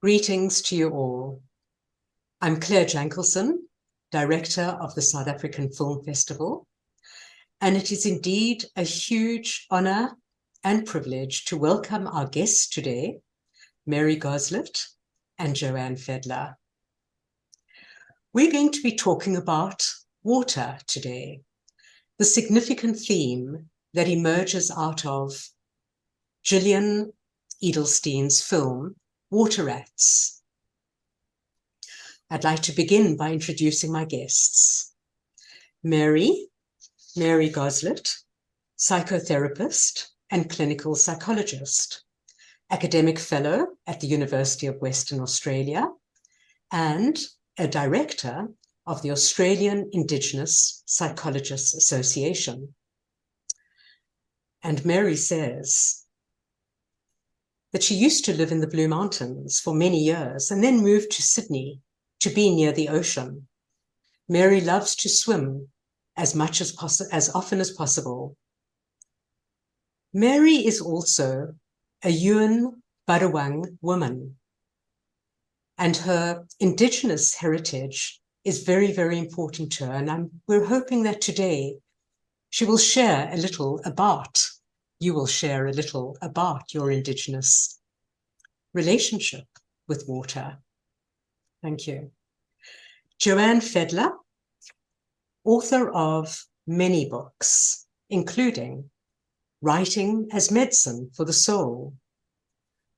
Greetings to you all. I'm Claire Jankelson, Director of the South African Film Festival, and it is indeed a huge honor and privilege to welcome our guests today, Mary Goslett and Joanne Fedler. We're going to be talking about water today, the significant theme that emerges out of Gillian Edelstein's film, Water Rats. I'd like to begin by introducing my guests. Mary Goslett, psychotherapist and clinical psychologist, academic fellow at the University of Western Australia, and a director of the Australian Indigenous Psychologists Association. And Mary says that she used to live in the Blue Mountains for many years and then moved to Sydney to be near the ocean. Mary loves to swim as often as possible. Mary is also a Yuin Budawang woman, and her Indigenous heritage is very, very important to her. And we're hoping that today you will share a little about your Indigenous relationship with water. Thank you. Joanne Fedler, author of many books, including Writing as Medicine for the Soul.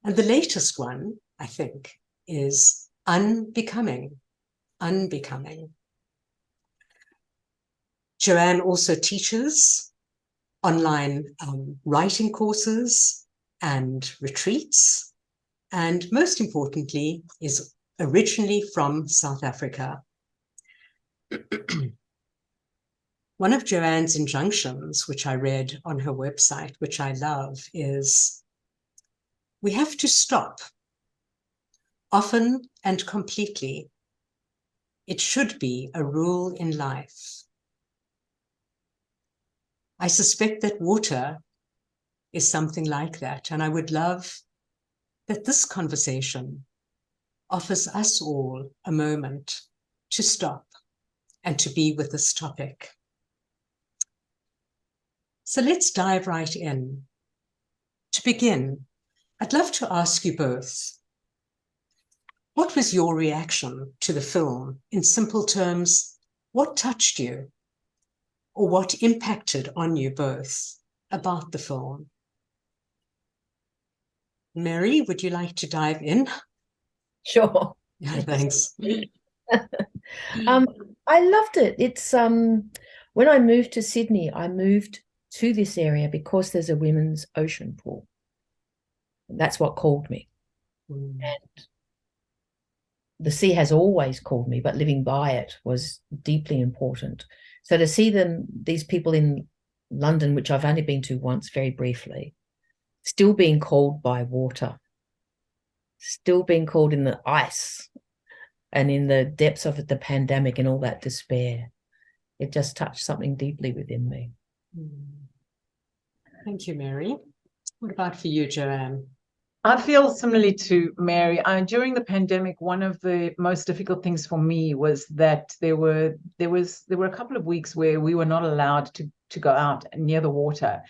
And the latest one, I think, is Unbecoming. Joanne also teaches online writing courses and retreats, and most importantly, is originally from South Africa. One of Joanne's injunctions, which I read on her website, which I love, is we have to stop, often and completely. It should be a rule in life. I suspect that water is something like that, and I would love that this conversation offers us all a moment to stop and to be with this topic. So let's dive right in. To begin, I'd love to ask you both, what was your reaction to the film? In simple terms, what touched you or what impacted on you both about the film? Mary, would you like to dive in? Sure. Yeah, thanks. I loved it. It's when I moved to Sydney, I moved to this area because there's a women's ocean pool. That's what called me. And the sea has always called me, but living by it was deeply important. So to see these people in London, which I've only been to once very briefly, still being called by water, still being called in the ice and in the depths of the pandemic and all that despair, it just touched something deeply within me. Thank you, Mary. What about for you, Joanne? I feel similarly to Mary. During the pandemic, one of the most difficult things for me was that there were a couple of weeks where we were not allowed to go out near the water.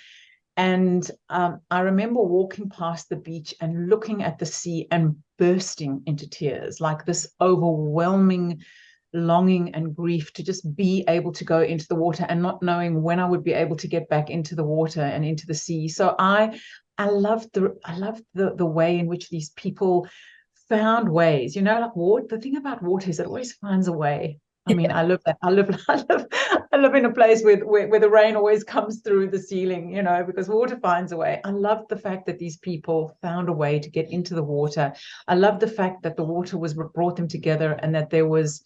And I remember walking past the beach and looking at the sea and bursting into tears, like this overwhelming longing and grief to just be able to go into the water and not knowing when I would be able to get back into the water and into the sea. So I loved the way in which these people found ways, like water. The thing about water is it always finds a way. I mean, I live in a place where the rain always comes through the ceiling, because water finds a way. I love the fact that these people found a way to get into the water. I love the fact that the water brought them together, and that there was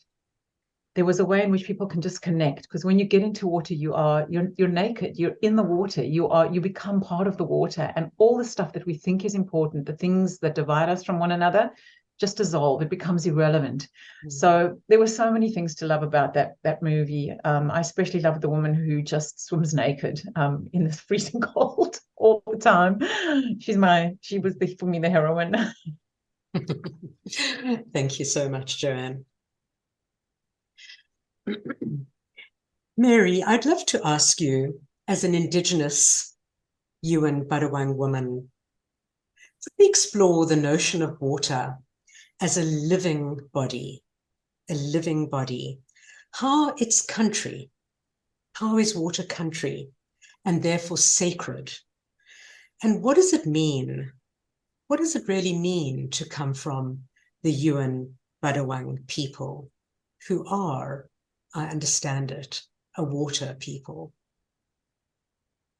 a way in which people can just connect. Because when you get into water, you're naked, you're in the water, you become part of the water, and all the stuff that we think is important, the things that divide us from one another, just dissolve. It becomes irrelevant. So there were so many things to love about that movie. I especially loved the woman who just swims naked in the freezing cold all the time. She was for me the heroine. Thank you so much, Joanne. Mary, I'd love to ask you, as an Indigenous Yuin Budawang woman, to explore the notion of water as a living body, how it's country, how is water country, and therefore sacred? And what does it mean? What does it really mean to come from the Yuin Budawang people, who are, I understand it, a water people?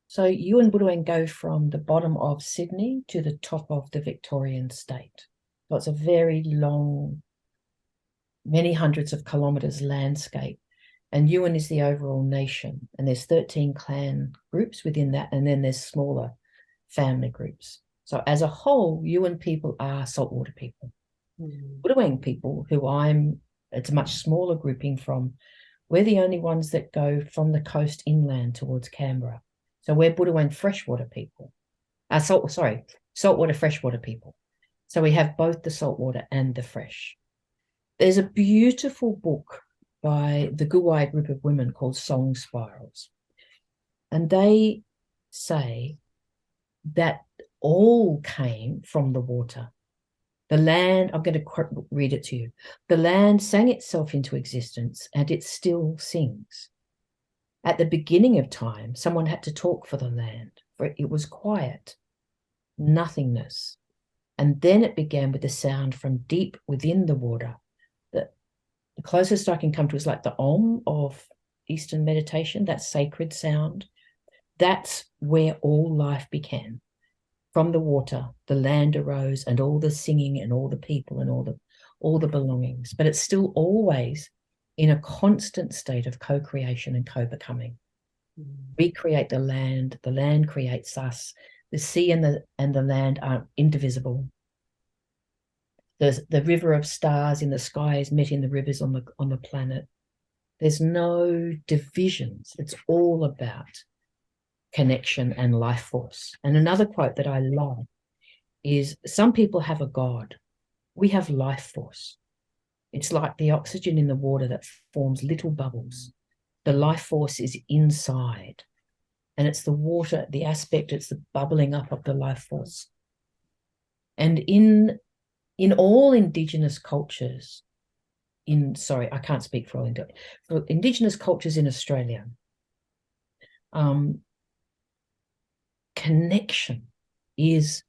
So Yuin Budawang go from the bottom of Sydney to the top of the Victorian state. So it's a very long, many hundreds of kilometres landscape. And Yuin is the overall nation. And there's 13 clan groups within that. And then there's smaller family groups. So as a whole, Yuin people are saltwater people. Budawang people, it's a much smaller grouping from, we're the only ones that go from the coast inland towards Canberra. So we're Budawang freshwater people. Saltwater freshwater people. So we have both the saltwater and the fresh. There's a beautiful book by the Guwai group of women called Song Spirals. And they say that all came from the water. The land, I'm going to read it to you. The land sang itself into existence and it still sings. At the beginning of time, someone had to talk for the land, for it was quiet, nothingness. And then it began with a sound from deep within the water. The closest I can come to is like the Om of Eastern meditation, that sacred sound. That's where all life began. From the water, the land arose, and all the singing and all the people and all the belongings. But it's still always in a constant state of co-creation and co-becoming. We create the land creates us. The sea and the land are indivisible. The river of stars in the sky is met in the rivers on the planet. There's no divisions. It's all about connection and life force. And another quote that I love is, some people have a God. We have life force. It's like the oxygen in the water that forms little bubbles. The life force is inside. And it's the water, the aspect, it's the bubbling up of the life force. And in all Indigenous cultures, I can't speak for all for Indigenous cultures in Australia, connection is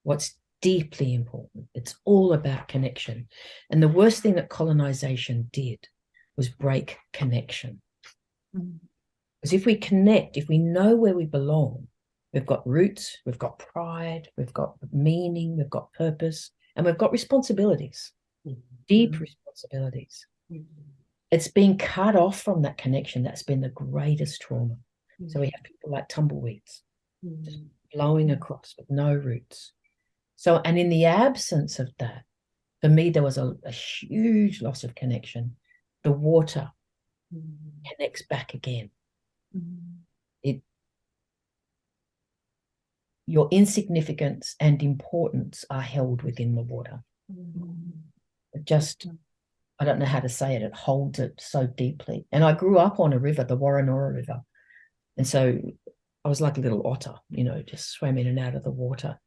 what's deeply important. It's all about connection. And the worst thing that colonization did was break connection. Because if we connect, if we know where we belong, we've got roots, we've got pride, we've got meaning, we've got purpose, and we've got responsibilities, deep responsibilities. It's been cut off from that connection. That's been the greatest trauma. So we have people like tumbleweeds, just blowing across with no roots. So, and in the absence of that, for me, there was a huge loss of connection. The water connects back again. Your insignificance and importance are held within the water. I don't know how to say it. It holds it so deeply. And I grew up on a river, the Warrenora River. And so I was like a little otter, just swam in and out of the water.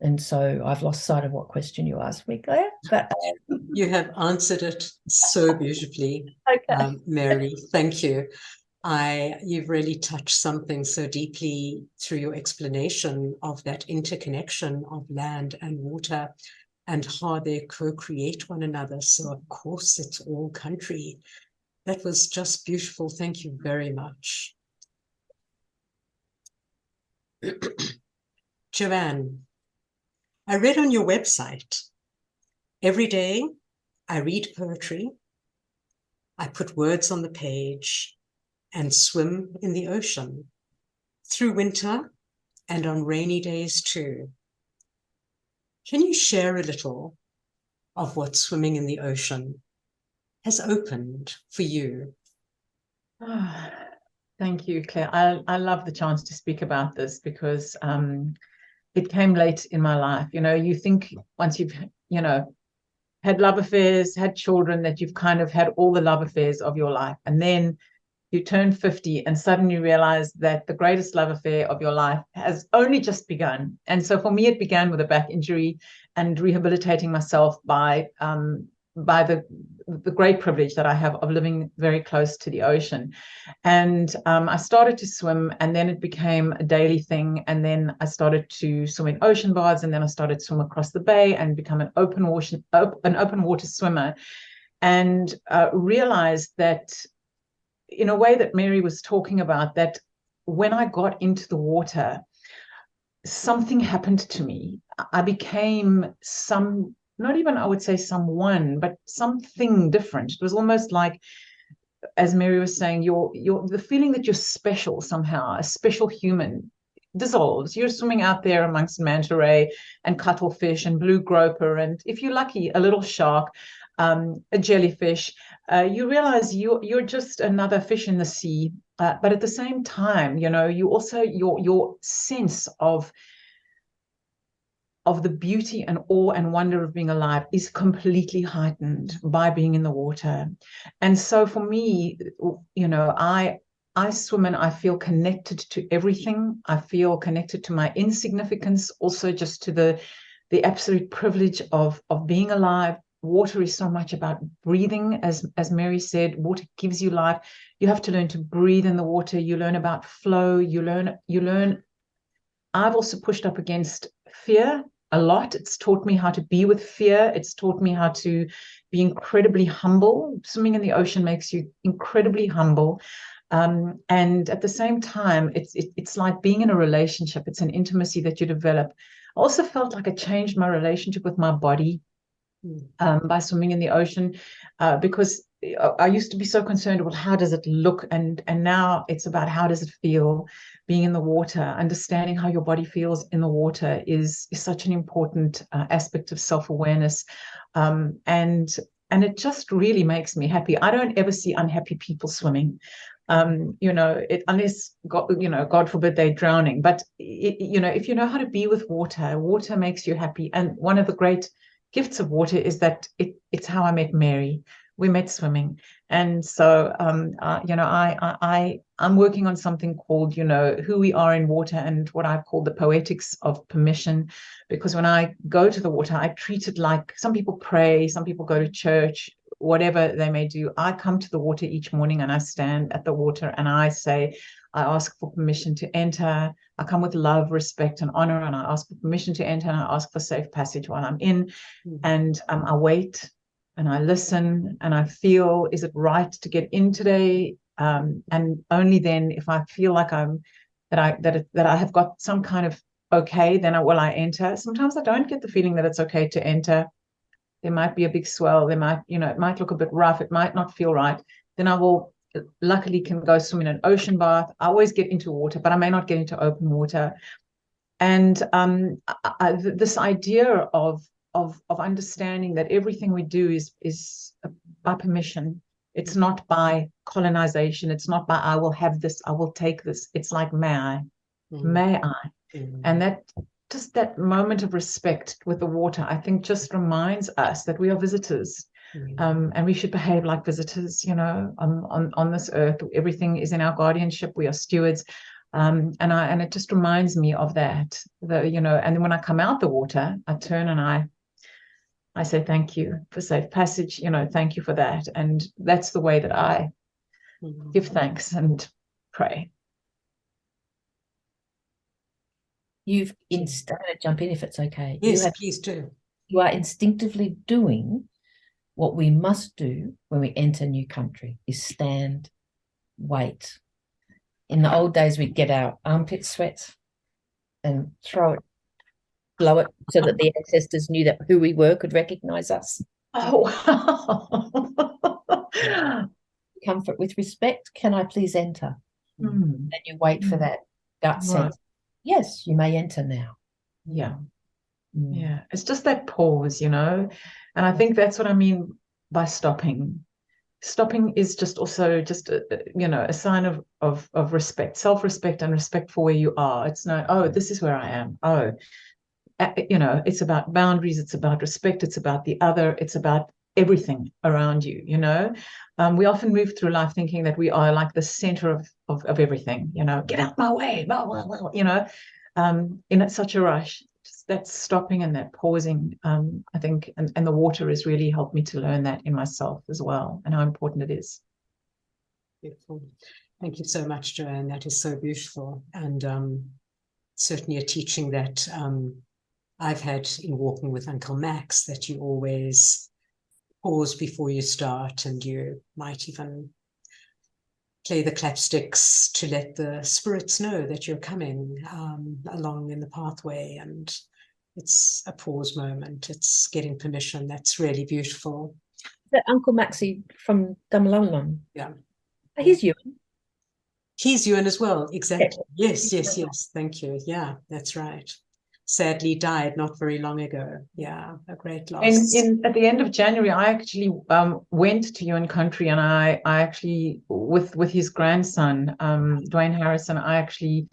And so I've lost sight of what question you asked me, Claire. But you have answered it so beautifully, okay. Mary. Thank you. You've really touched something so deeply through your explanation of that interconnection of land and water and how they co-create one another. So of course it's all country. That was just beautiful. Thank you very much. Joanne, I read on your website, every day I read poetry, I put words on the page and swim in the ocean through winter and on rainy days too. Can you share a little of what swimming in the ocean has opened for you? Thank you, Claire. I love the chance to speak about this because it came late in my life. You think once you've, had love affairs, had children, that you've kind of had all the love affairs of your life. And then you turn 50 and suddenly realize that the greatest love affair of your life has only just begun. And so for me, it began with a back injury and rehabilitating myself by the great privilege that I have of living very close to the ocean. And I started to swim, and then it became a daily thing. And then I started to swim in ocean baths, and then I started to swim across the bay and become an open water swimmer, and realized that, in a way that Mary was talking about, that when I got into the water, something happened to me. I became not even, I would say, someone, but something different. It was almost like, as Mary was saying, the feeling that you're special somehow, a special human, dissolves. You're swimming out there amongst manta ray and cuttlefish and blue groper, and if you're lucky, a little shark, a jellyfish. You realize you're just another fish in the sea. But at the same time, you also, your sense of the beauty and awe and wonder of being alive is completely heightened by being in the water. And so for me, I swim and I feel connected to everything. I feel connected to my insignificance, also just to the absolute privilege of being alive. Water is so much about breathing, as Mary said. Water gives you life. You have to learn to breathe in the water. You learn about flow. You learn. I've also pushed up against fear a lot. It's taught me how to be with fear. It's taught me how to be incredibly humble. Swimming in the ocean makes you incredibly humble. And at the same time, it's like being in a relationship. It's an intimacy that you develop. I also felt like I changed my relationship with my body by swimming in the ocean, because I used to be so concerned about how does it look, and now it's about how does it feel being in the water. Understanding how your body feels in the water is such an important aspect of self-awareness, and it just really makes me happy. I don't ever see unhappy people swimming. Unless God forbid they're drowning. But if you know how to be with water, water makes you happy. And one of the great gifts of water is that it's how I met Mary. We met swimming. And so I'm working on something called who we are in water, and what I've called the poetics of permission. Because when I go to the water, I treat it like, some people pray, some people go to church, whatever they may do. I come to the water each morning and I stand at the water and I ask for permission to enter. I come with love, respect, and honor, and I ask for permission to enter, and I ask for safe passage while I'm in. And I wait and I listen and I feel, is it right to get in today? And only then, if I feel like that I have got some kind of okay, then I enter. Sometimes I don't get the feeling that it's okay to enter. There might be a big swell. There might, it might look a bit rough. It might not feel right. Then I will, luckily, can go swim in an ocean bath. I always get into water, but I may not get into open water. And this idea of understanding that everything we do is by permission. It's not by colonization. It's not by, I will have this, I will take this. It's like, may I? And that, just that moment of respect with the water, I think, just reminds us that we are visitors, and we should behave like visitors, on this earth. Everything is in our guardianship. We are stewards. And it just reminds me of that, and then when I come out the water, I turn and I say, thank you for safe passage, thank you for that. And that's the way that I give thanks and pray. You've I'm going to jump in if it's okay. Yes, please do. You are instinctively doing what we must do when we enter a new country, is stand, wait. In the old days, we'd get our armpit sweat and throw it, blow it, so that the ancestors knew that who we were, could recognize us. Oh, wow. Comfort with respect. Can I please enter? And you wait for that gut sense. Yes, you may enter now. Yeah. Yeah. It's just that pause, and I think that's what I mean by stopping. Stopping is just also just a sign of respect, self-respect, and respect for where you are. It's not, oh, this is where I am. Oh, you know, it's about boundaries, it's about respect, it's about the other, it's about everything around you, you know. We often move through life thinking that we are like the center of everything, you know, get out my way, blah, blah, blah, you know, in such a rush. Just that stopping and that pausing, I think, and the water has really helped me to learn that in myself as well, and how important it is. Beautiful. Thank you so much, Joanne. That is so beautiful, and certainly a teaching that I've had in walking with Uncle Max, that you always pause before you start, and you might even play the clapsticks to let the spirits know that you're coming along in the pathway, and it's a pause moment. It's getting permission. That's really beautiful. That Uncle Maxie from Damalamlam. Yeah. He's Yuin. He's Yuin as well. Exactly. Yes, yes, yes. Thank you. Yeah, that's right. Sadly died not very long ago. Yeah, a great loss. At the end of January, I actually went to Yuin country, and I actually with his grandson, Dwayne Harrison, I actually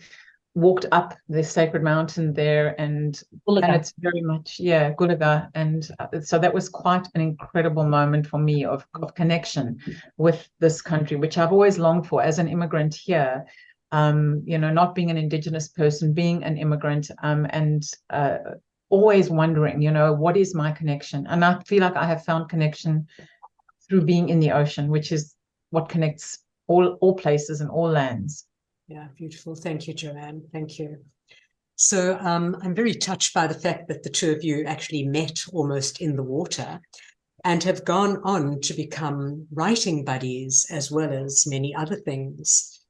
walked up the sacred mountain there, and it's very much, yeah, Gulaga, and so that was quite an incredible moment for me of connection with this country, which I've always longed for as an immigrant here. You know, not being an Indigenous person, being an immigrant, and always wondering, you know, what is my connection? And I feel like I have found connection through being in the ocean, which is what connects all places and all lands. Yeah, beautiful. Thank you, Joanne. Thank you. So I'm very touched by the fact that the two of you actually met almost in the water and have gone on to become writing buddies as well as many other things.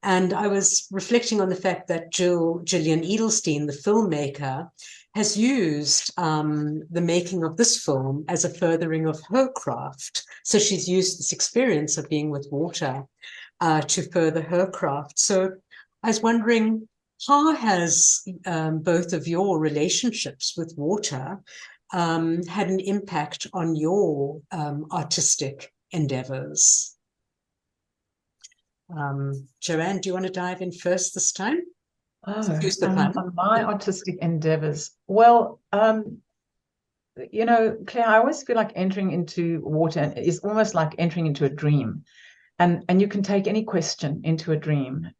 And I was reflecting on the fact that Gillian Edelstein, the filmmaker, has used the making of this film as a furthering of her craft. So she's used this experience of being with water to further her craft. So I was wondering, how has both of your relationships with water had an impact on your artistic endeavors? Joanne, do you want to dive in first this time? Excuse the pun. On my artistic endeavors. Well, you know, Claire, I always feel like entering into water is almost like entering into a dream. And you can take any question into a dream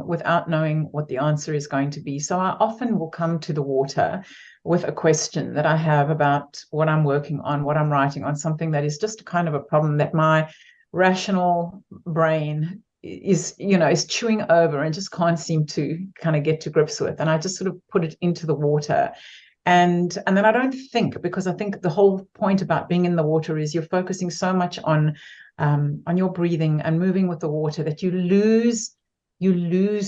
without knowing what the answer is going to be. So I often will come to the water with a question that I have about what I'm working on, what I'm writing on, something that is just kind of a problem that my rational brain is chewing over and just can't seem to kind of get to grips with. And I just sort of put it into the water. And then I don't think, because I think the whole point about being in the water is you're focusing so much on your breathing and moving with the water that you lose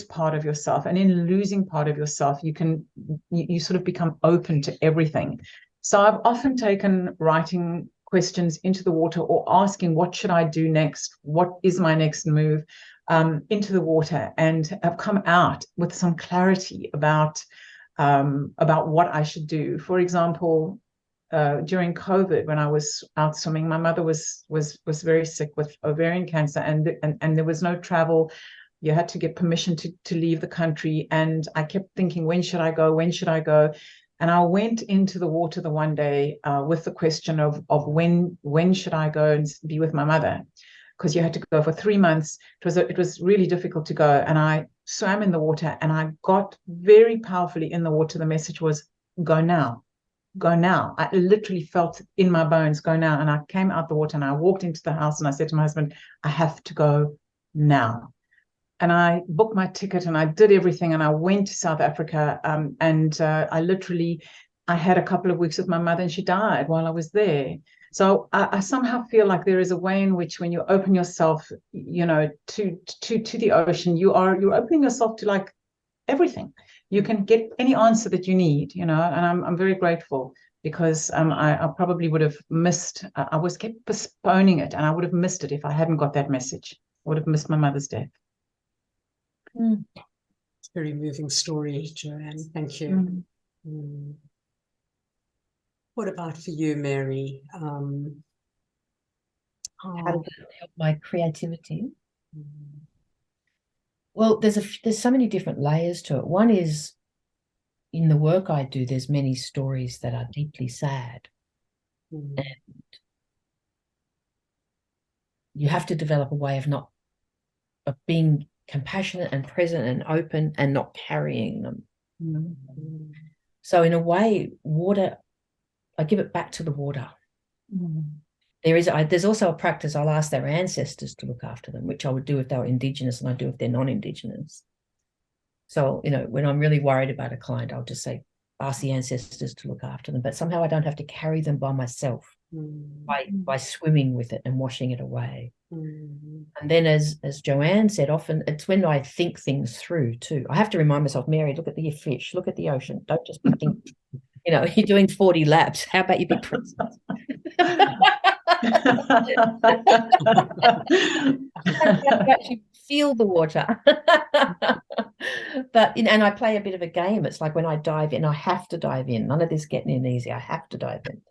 part of yourself. And in losing part of yourself, you sort of become open to everything. So I've often taken writing questions into the water, or asking, what should I do next? What is my next move? Into the water, and have come out with some clarity about what I should do. For example, during COVID, when I was out swimming, my mother was very sick with ovarian cancer, and there was no travel. You had to get permission to leave the country. And I kept thinking, when should I go? When should I go? And I went into the water the one day with the question of when should I go and be with my mother? Because you had to go for 3 months. It was really difficult to go. And I swam in the water, and I got very powerfully in the water. The message was, go now. Go now. I literally felt in my bones, go now. And I came out the water, and I walked into the house, and I said to my husband, I have to go now. And I booked my ticket, and I did everything, and I went to South Africa. And I had a couple of weeks with my mother, and she died while I was there. So I somehow feel like there is a way in which, when you open yourself, you know, to the ocean, you're opening yourself to like everything. You can get any answer that you need, you know. And I'm very grateful, because I probably would have missed. I was kept postponing it, and I would have missed it if I hadn't got that message. I would have missed my mother's death. It's a very moving story, Joanne. Thank you. What about for you, Mary? How does it help my creativity? Well, there's so many different layers to it. One is, in the work I do, there's many stories that are deeply sad. Mm. And you have to develop a way of being compassionate and present and open and not carrying them. Mm. So in a way, water, I give it back to the water. Mm. There's also a practice, I'll ask their ancestors to look after them, which I would do if they were Indigenous, and I do if they're non-Indigenous. So, when I'm really worried about a client, I'll just say, ask the ancestors to look after them. But somehow I don't have to carry them by myself by swimming with it and washing it away. Mm. And then as Joanne said, often it's when I think things through too. I have to remind myself, Mary, look at the fish, look at the ocean. Don't just be thinking, you're doing 40 laps. How about you be present? Actually feel the water. But and I play a bit of a game. It's like when I dive in, I have to dive in. None of this getting in easy. I have to dive in.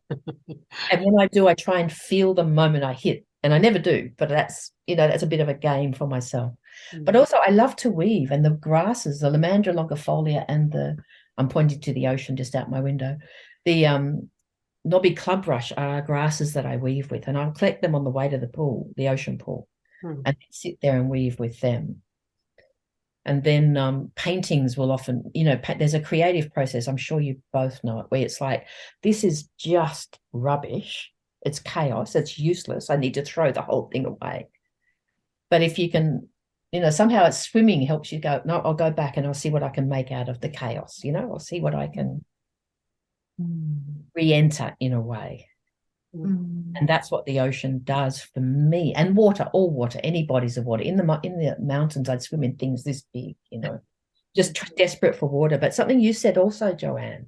And when I do, I try and feel the moment I hit. And I never do, but that's a bit of a game for myself. But also I love to weave, and the grasses, the Lamandra longifolia and I'm pointing to the ocean just out my window. The knobby clubrush are grasses that I weave with, and I'll collect them on the way to the pool, the ocean pool, and sit there and weave with them. And then paintings will often, there's a creative process, I'm sure you both know it, where it's like, this is just rubbish. It's chaos. It's useless. I need to throw the whole thing away. But if you can, somehow it's swimming helps you go, no, I'll go back and I'll see what I can make out of the chaos. I'll see what I can re-enter in a way. And that's what the ocean does for me. And water, all water, any bodies of water. In the mountains, I'd swim in things this big, just desperate for water. But something you said also, Joanne,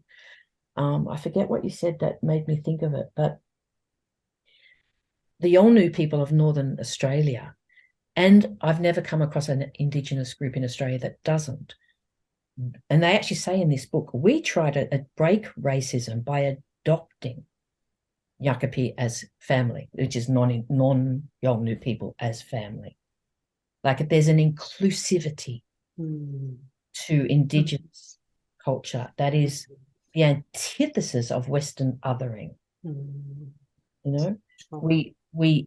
I forget what you said that made me think of it, but the Yolngu people of Northern Australia, and I've never come across an Indigenous group in Australia that doesn't. And they actually say in this book, we try to break racism by adopting Yakapi as family, which is non-Yolngu people as family. Like there's an inclusivity to Indigenous culture that is the antithesis of Western othering. We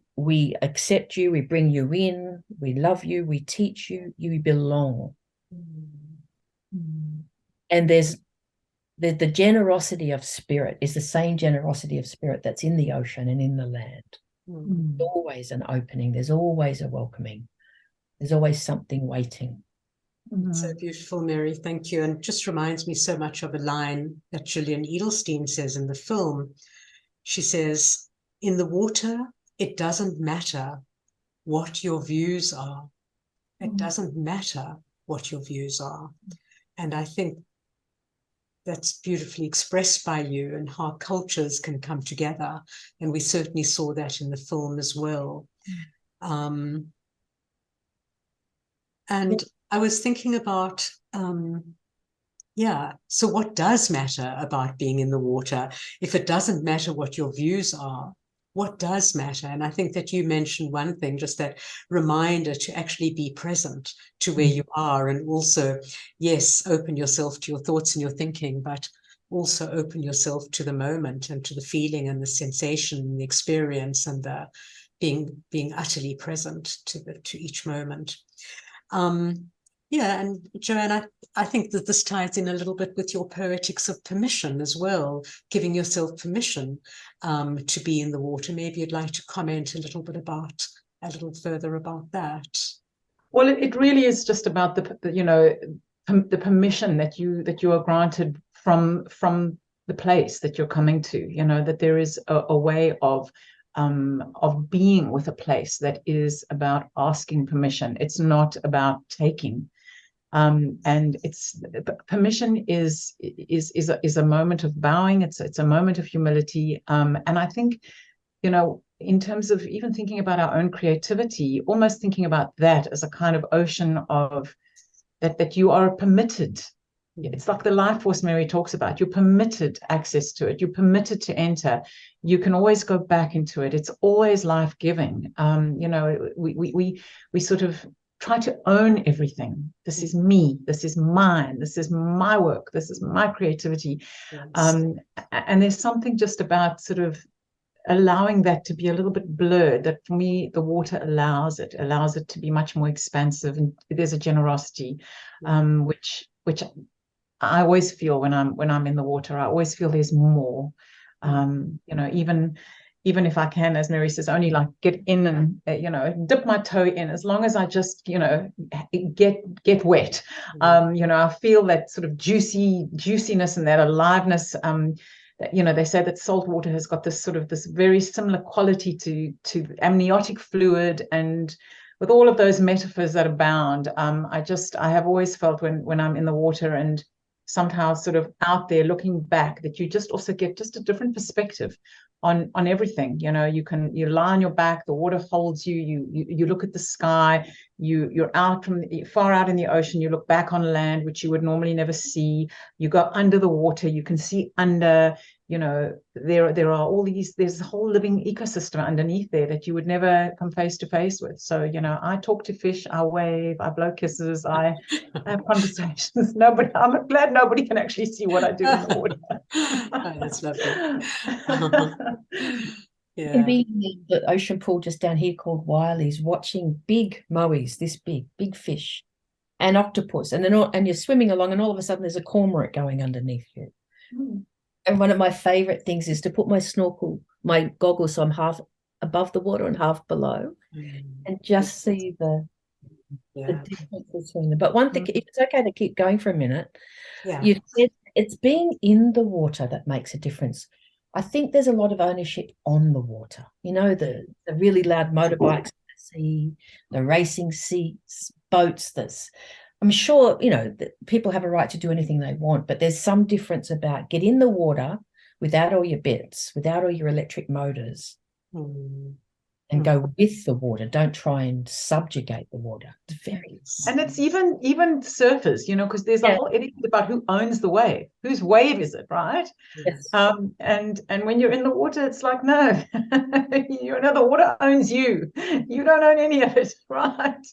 accept you, we bring you in, we love you, we teach you, you belong. And there's the generosity of spirit is the same generosity of spirit that's in the ocean and in the land. There's always an opening, there's always a welcoming, there's always something waiting. So beautiful, Mary, thank you. And just reminds me so much of a line that Gillian Edelstein says in the film. She says, in the water, it doesn't matter what your views are. It doesn't matter what your views are. And I think that's beautifully expressed by you, and how cultures can come together. And we certainly saw that in the film as well. And I was thinking about, so what does matter about being in the water? If it doesn't matter what your views are, what does matter? And I think that you mentioned one thing, just that reminder to actually be present to where you are, and also, yes, open yourself to your thoughts and your thinking, but also open yourself to the moment and to the feeling and the sensation and the experience, and the being utterly present to each moment. And Joanne, I think that this ties in a little bit with your poetics of permission as well, giving yourself permission to be in the water. Maybe you'd like to comment a little further about that. Well, it really is just about the permission that you are granted from the place that you're coming to. That there is a way of being with a place that is about asking permission. It's not about taking. And it's permission is a moment of bowing. It's a moment of humility. And I think, in terms of even thinking about our own creativity, almost thinking about that as a kind of ocean of that you are permitted. It's like the life force Mary talks about. You're permitted access to it. You're permitted to enter. You can always go back into it. It's always life-giving. We sort of try to own everything. This is me. This is mine. This is my work. This is my creativity. Yes. And there's something just about sort of allowing that to be a little bit blurred, that for me the water allows it to be much more expansive, and there's a generosity which I always feel when I'm in the water. I always feel there's more. You know, even if I can, as Mary says, only like get in and you know, dip my toe in, as long as I just, you know, get wet. You know, I feel that sort of juiciness and that aliveness. That, you know, they say that salt water has got this very similar quality to amniotic fluid, and with all of those metaphors that abound, I have always felt when I'm in the water and somehow sort of out there looking back, that you just also get just a different perspective on everything. You know, you lie on your back, the water holds you, you look at the sky, you're out far out in the ocean, you look back on land, which you would normally never see. You go under the water, you can see under, you know, there are all these, there's a whole living ecosystem underneath there that you would never come face to face with. So, you know, I talk to fish, I wave, I blow kisses, I have conversations. I'm glad nobody can actually see what I do in the water. Oh, that's lovely. You can be in the ocean pool just down here called Wiley's, watching big moas, this big fish, and octopus, and then you're swimming along, and all of a sudden there's a cormorant going underneath you. And one of my favorite things is to put my goggles, so I'm half above the water and half below, and just see the difference between them. But one thing, if it's okay to keep going for a minute, you said it's being in the water that makes a difference. I think there's a lot of ownership on the water. You know, the really loud motorbikes at the sea, the racing seats, boats. I'm sure, you know, that people have a right to do anything they want, but there's some difference about get in the water without all your bits, without all your electric motors, and go with the water. Don't try and subjugate the water. It's very... And it's even surfers, you know, because there's a whole etiquette about who owns the wave. Whose wave is it, right? Yes. And when you're in the water, it's like, no, you know, the water owns you. You don't own any of it, right?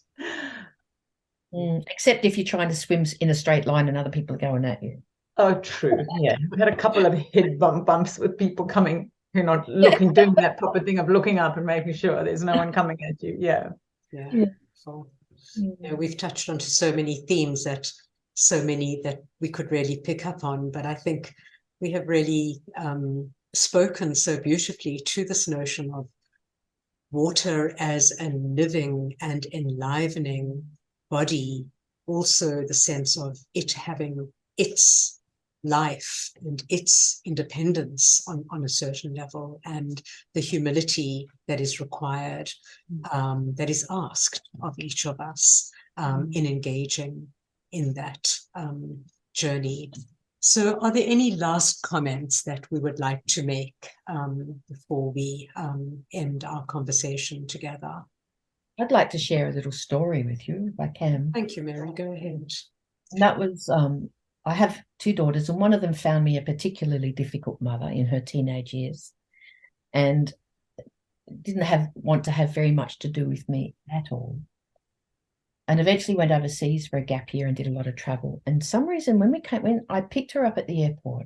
Except if you're trying to swim in a straight line and other people are going at you. Oh, true. Yeah, we had a couple of head bumps with people coming who are not looking, doing that proper thing of looking up and making sure there's no one coming at you. Yeah. So, we've touched onto so many themes that we could really pick up on, but I think we have really spoken so beautifully to this notion of water as a living and enlivening body, also the sense of it having its life and its independence on a certain level, and the humility that is required, that is asked of each of us in engaging in that journey. So are there any last comments that we would like to make before we end our conversation together? I'd like to share a little story with you, if I can. Thank you, Mary. Go ahead. And that was, I have 2 daughters, and one of them found me a particularly difficult mother in her teenage years, and didn't want to have very much to do with me at all. And eventually went overseas for a gap year and did a lot of travel. And some reason when I picked her up at the airport,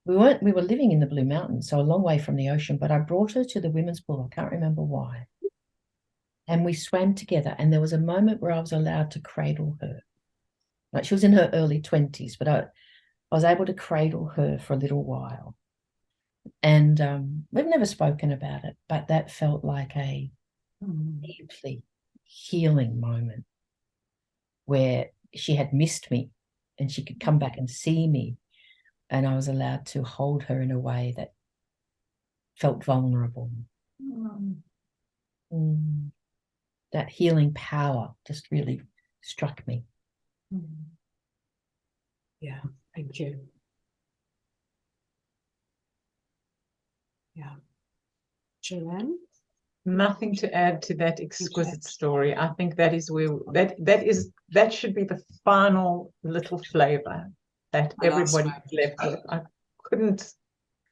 we were living in the Blue Mountains, so a long way from the ocean, but I brought her to the women's pool. I can't remember why. And we swam together, and there was a moment where I was allowed to cradle her. Like, she was in her early 20s, but I was able to cradle her for a little while. And we've never spoken about it, but that felt like a deeply healing moment where she had missed me and she could come back and see me, and I was allowed to hold her in a way that felt vulnerable. That healing power just really struck me. Yeah, thank you. Yeah. Joanne? Nothing to add to that exquisite story. I think that is where that should be the final little flavor that everybody left with. I couldn't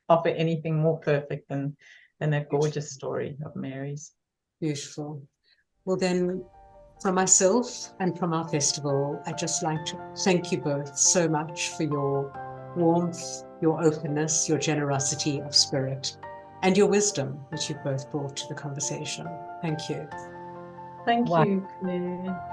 offer anything more perfect than that gorgeous story of Mary's. Beautiful. Well then, From myself and from our festival, I'd just like to thank you both so much for your warmth, your openness, your generosity of spirit, and your wisdom that you've both brought to the conversation. Thank you. Thank Wow. you, Claire.